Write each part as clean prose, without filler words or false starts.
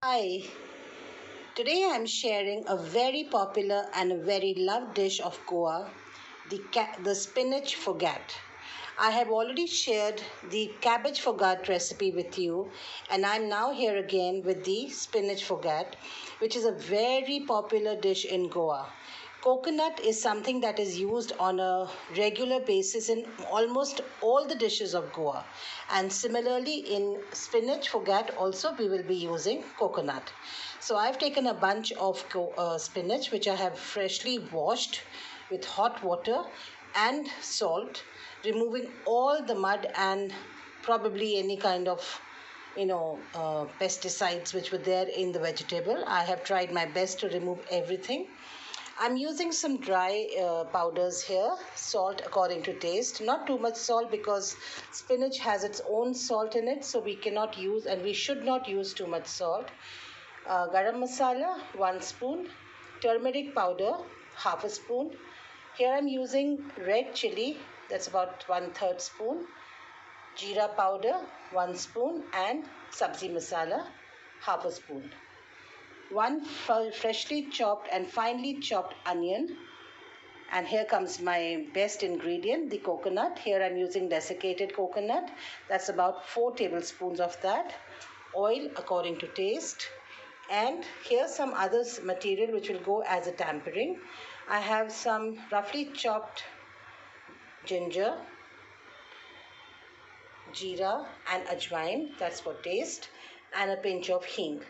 Hi, today I'm sharing a very popular and a very loved dish of Goa, the spinach FOGHAT. I have already shared the cabbage FOGHAT recipe with you, and I'm now here again with the spinach FOGHAT, which is a very popular dish in Goa. Coconut is something that is used on a regular basis in almost all the dishes of Goa. And similarly, in spinach FOGHAT also we will be using coconut. So I've taken a bunch of spinach which I have freshly washed with hot water and salt, removing all the mud and probably any kind of pesticides which were there in the vegetable. I have tried my best to remove everything. I'm using some dry powders here, salt according to taste. Not too much salt because spinach has its own salt in it, so we cannot use and we should not use too much salt. Garam masala, 1 spoon. Turmeric powder, half a spoon. Here I'm using red chili, that's about 1/3 spoon. Jeera powder, 1 spoon. And sabzi masala, half a spoon. One freshly chopped and finely chopped onion. And here comes my best ingredient, the coconut. Here I'm using desiccated coconut. That's about 4 tablespoons of that. Oil according to taste. And here's some other material which will go as a tempering. I have some roughly chopped ginger, jeera and ajwain, that's for taste, and a pinch of hing.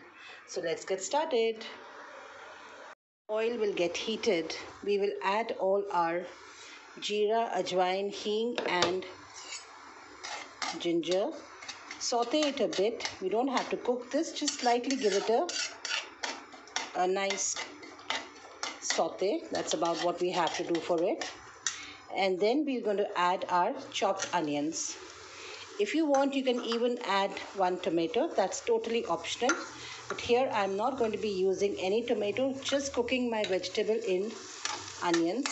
So let's get started. Oil will get heated. We will add all our jeera, ajwain, hing and ginger. Saute it a bit. We don't have to cook this, just slightly give it a nice saute. That's about what we have to do for it. And then we're going to add our chopped onions. If you want, you can even add 1 tomato. That's totally optional. But here I'm not going to be using any tomato, just cooking my vegetable in onions.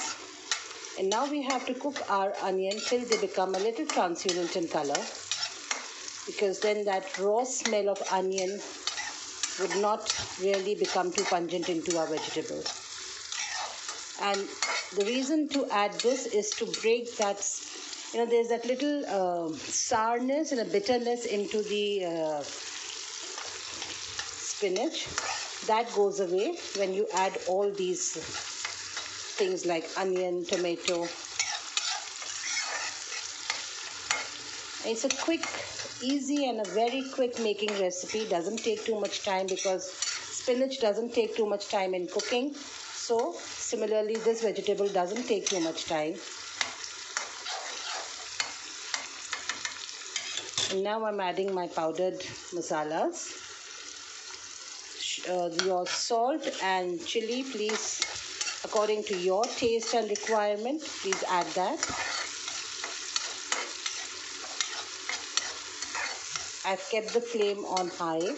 And now we have to cook our onion till they become a little translucent in color, because then that raw smell of onion would not really become too pungent into our vegetable. And the reason to add this is to break that, there's that little sourness and a bitterness into the spinach. That goes away when you add all these things like onion, tomato. It's a quick, easy and a very quick making recipe. Doesn't take too much time because spinach doesn't take too much time in cooking. So similarly, this vegetable doesn't take too much time. And now I'm adding my powdered masalas. Your salt and chili, please, according to your taste and requirement, please add that. I've kept the flame on high.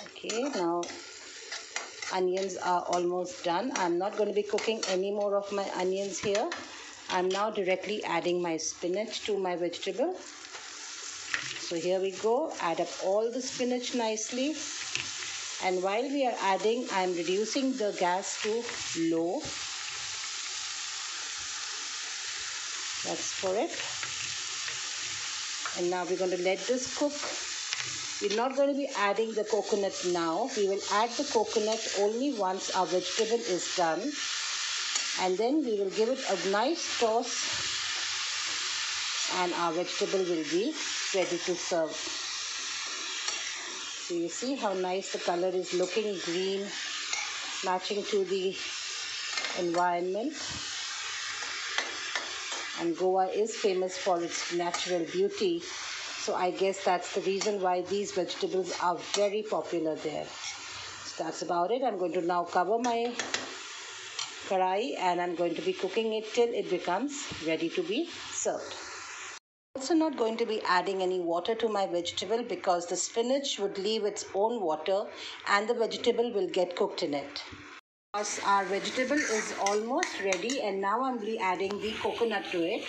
Okay, now onions are almost done. I'm not going to be cooking any more of my onions here. I'm now directly adding my spinach to my vegetable. So here we go. Add up all the spinach nicely. And while we are adding, I'm reducing the gas to low. That's for it. And now we're going to let this cook. We're not going to be adding the coconut now. We will add the coconut only once our vegetable is done. And then we will give it a nice toss and our vegetable will be ready to serve. So you see how nice the color is looking, green, matching to the environment. And Goa is famous for its natural beauty. So I guess that's the reason why these vegetables are very popular there. So that's about it. I'm going to now cover my karai and I'm going to be cooking it till it becomes ready to be served. Also not going to be adding any water to my vegetable because the spinach would leave its own water and the vegetable will get cooked in it. Our vegetable is almost ready, and now I'm adding the coconut to it.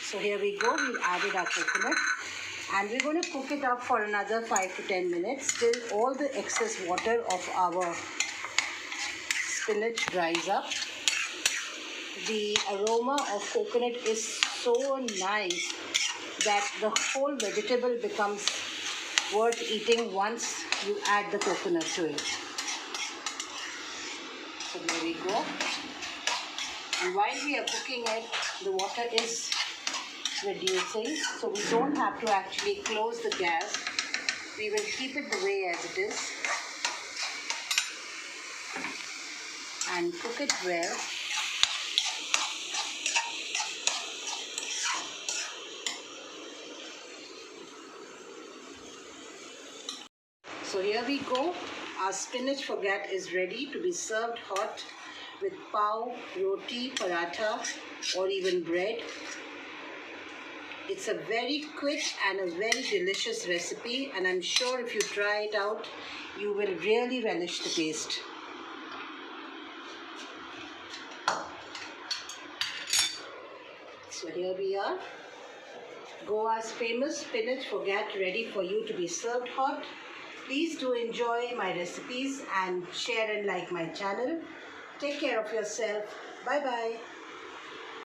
So here we go, we've added our coconut and we're going to cook it up for another 5 to 10 minutes till all the excess water of our spinach dries up. The aroma of coconut is so nice that the whole vegetable becomes worth eating once you add the coconut to it. So there we go. And while we are cooking it, the water is reducing, so we don't have to actually close the gas. We will keep it the way as it is and cook it well. So here we go. Our spinach FOGHAT is ready to be served hot with pav, roti, paratha or even bread. It's a very quick and a very delicious recipe, and I'm sure if you try it out, you will really relish the taste. So here we are. Goa's famous spinach FOGHAT ready for you to be served hot. Please do enjoy my recipes and share and like my channel. Take care of yourself. Bye bye.